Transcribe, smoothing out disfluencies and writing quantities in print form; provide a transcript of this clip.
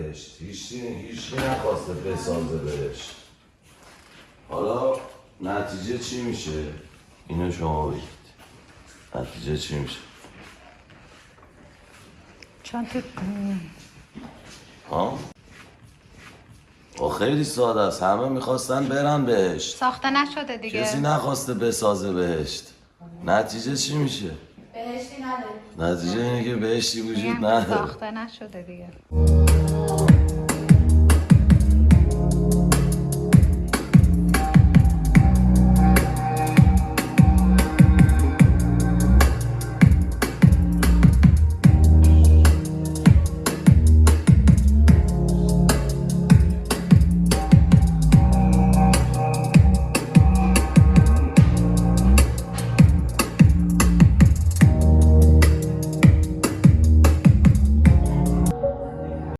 بهشت. هیچی نخواسته بسازه بهشت. حالا نتیجه چی میشه؟ اینو شما بگید. نتیجه چی میشه؟ چون تو ها؟ خیلی ساده است. همه میخواستن برن بهشت. ساخته نشده دیگه. کسی نخواسته بسازه بهشت. نتیجه چی میشه؟ بهشتی نداره. نتیجه اینه که بهشتی وجود میگم نداره. ساخته نشده دیگه.